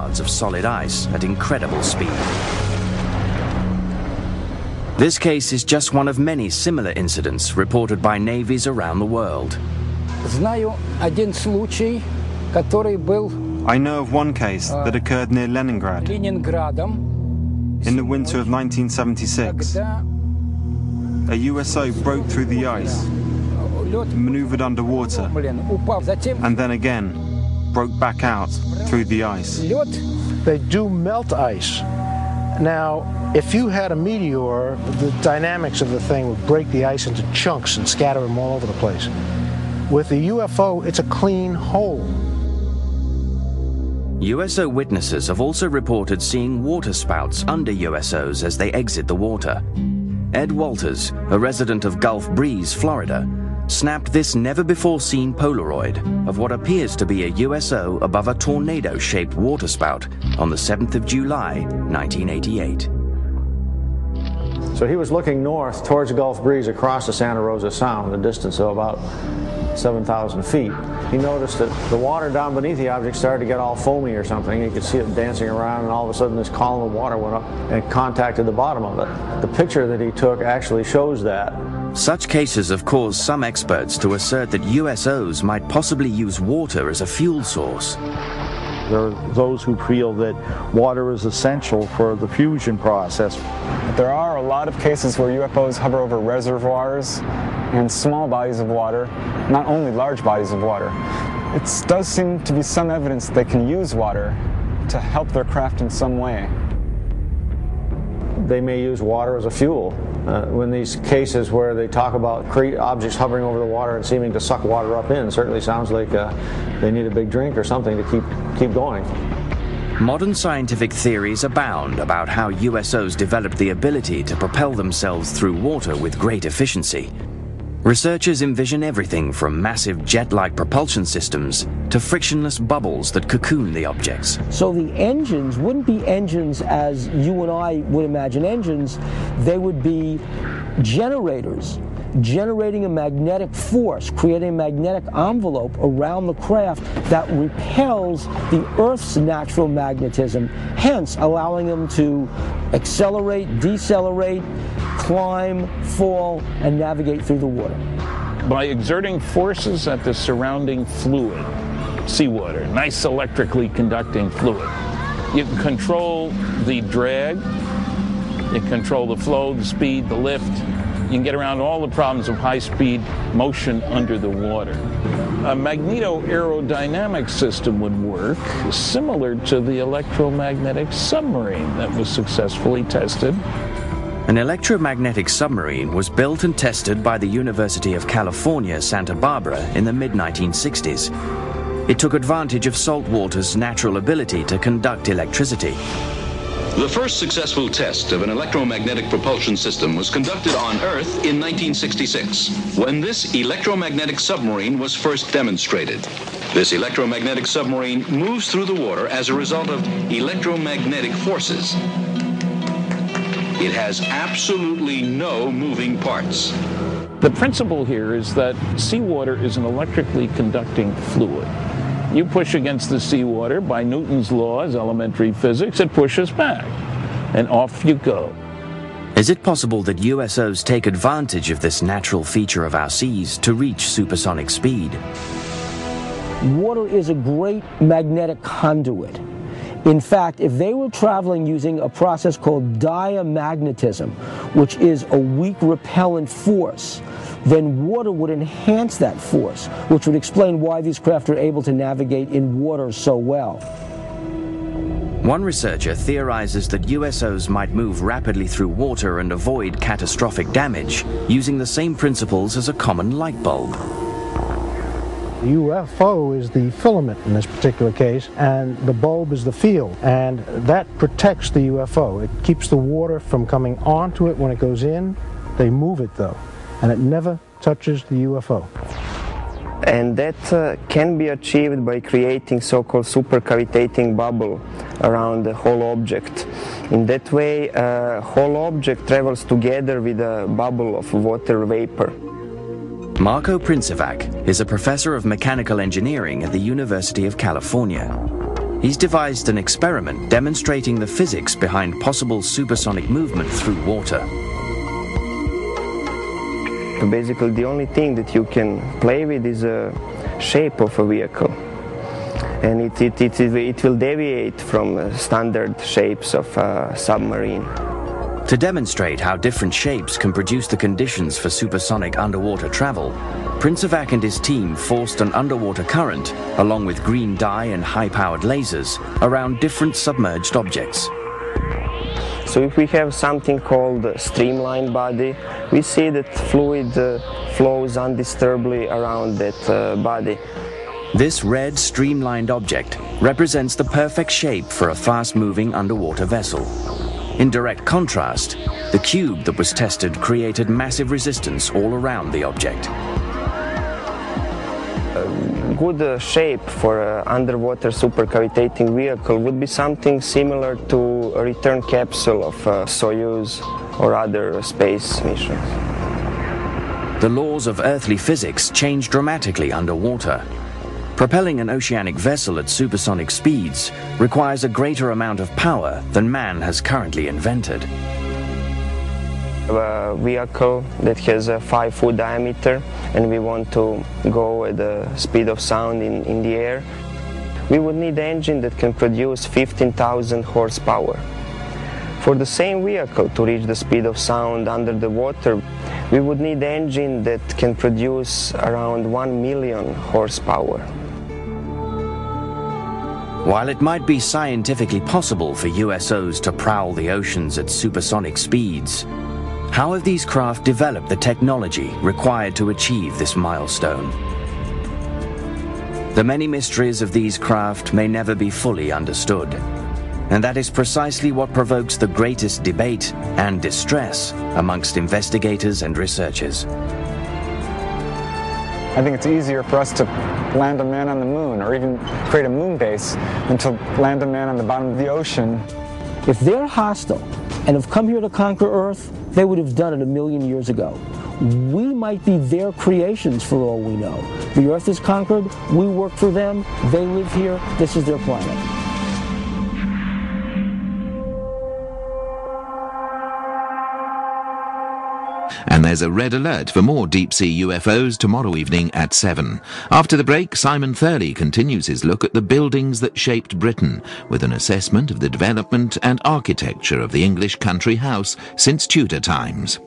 of solid ice at incredible speed. This case is just one of many similar incidents reported by navies around the world. I know of one case that occurred near Leningrad in the winter of 1976. A USO broke through the ice, maneuvered underwater, and then again broke back out through the ice. They do melt ice. Now, if you had a meteor, the dynamics of the thing would break the ice into chunks and scatter them all over the place. With the UFO, it's a clean hole. USO witnesses have also reported seeing water spouts under USOs as they exit the water. Ed Walters, a resident of Gulf Breeze, Florida, snapped this never-before-seen Polaroid of what appears to be a USO above a tornado-shaped waterspout on the 7th of July, 1988. So he was looking north towards Gulf Breeze across the Santa Rosa Sound, a distance of about 7,000 feet. He noticed that the water down beneath the object started to get all foamy or something. He could see it dancing around, and all of a sudden this column of water went up and contacted the bottom of it. The picture that he took actually shows that. Such cases have caused some experts to assert that USOs might possibly use water as a fuel source. There are those who feel that water is essential for the fusion process. There are a lot of cases where UFOs hover over reservoirs and small bodies of water, not only large bodies of water. It does seem to be some evidence that they can use water to help their craft in some way. They may use water as a fuel. When these cases where they talk about objects hovering over the water and seeming to suck water up in, certainly sounds like they need a big drink or something to keep going. Modern scientific theories abound about how USOs developed the ability to propel themselves through water with great efficiency. Researchers envision everything from massive jet-like propulsion systems to frictionless bubbles that cocoon the objects. So the engines wouldn't be engines as you and I would imagine engines. They would be generators, generating a magnetic force, creating a magnetic envelope around the craft that repels the Earth's natural magnetism, hence allowing them to accelerate, decelerate, climb, fall, and navigate through the water. By exerting forces at the surrounding fluid, seawater, nice electrically conducting fluid, you can control the drag, you can control the flow, the speed, the lift. You can get around all the problems of high-speed motion under the water. A magneto-aerodynamic system would work similar to the electromagnetic submarine that was successfully tested. An electromagnetic submarine was built and tested by the University of California, Santa Barbara in the mid-1960s. It took advantage of salt water's natural ability to conduct electricity. The first successful test of an electromagnetic propulsion system was conducted on Earth in 1966, when this electromagnetic submarine was first demonstrated. This electromagnetic submarine moves through the water as a result of electromagnetic forces. It has absolutely no moving parts. The principle here is that seawater is an electrically conducting fluid. You push against the seawater by Newton's laws, elementary physics, it pushes back, and off you go. Is it possible that USOs take advantage of this natural feature of our seas to reach supersonic speed? Water is a great magnetic conduit. In fact, if they were traveling using a process called diamagnetism, which is a weak repellent force, then water would enhance that force, which would explain why these craft are able to navigate in water so well. One researcher theorizes that USOs might move rapidly through water and avoid catastrophic damage using the same principles as a common light bulb. The UFO is the filament in this particular case, and the bulb is the field, and that protects the UFO. It keeps the water from coming onto it when it goes in. They move it though, and it never touches the UFO. And that can be achieved by creating so-called supercavitating bubble around the whole object. In that way, whole object travels together with a bubble of water vapor. Marko Princevac is a professor of mechanical engineering at the University of California. he's devised an experiment demonstrating the physics behind possible supersonic movement through water. Basically, the only thing that you can play with is a shape of a vehicle, and it will deviate from standard shapes of a submarine. To demonstrate how different shapes can produce the conditions for supersonic underwater travel, Princevac and his team forced an underwater current, along with green dye and high-powered lasers, around different submerged objects. So if we have something called a streamlined body, we see that fluid flows undisturbedly around that body. This red streamlined object represents the perfect shape for a fast-moving underwater vessel. In direct contrast, the cube that was tested created massive resistance all around the object. A good shape for an underwater supercavitating vehicle would be something similar to a return capsule of Soyuz or other space missions. The laws of earthly physics change dramatically underwater. Propelling an oceanic vessel at supersonic speeds requires a greater amount of power than man has currently invented. A vehicle that has a 5-foot diameter and we want to go at the speed of sound in the air, we would need an engine that can produce 15,000 horsepower. For the same vehicle to reach the speed of sound under the water, we would need an engine that can produce around 1 million horsepower. While it might be scientifically possible for USOs to prowl the oceans at supersonic speeds, how have these craft developed the technology required to achieve this milestone? The many mysteries of these craft may never be fully understood, and that is precisely what provokes the greatest debate and distress amongst investigators and researchers. I think it's easier for us to land a man on the moon or even create a moon base than to land a man on the bottom of the ocean. If they're hostile and have come here to conquer Earth, they would have done it 1,000,000 years ago. We might be their creations for all we know. The Earth is conquered, we work for them, they live here, this is their planet. And there's a red alert for more deep-sea UFOs tomorrow evening at 7. After the break, Simon Thurley continues his look at the buildings that shaped Britain, with an assessment of the development and architecture of the English country house since Tudor times.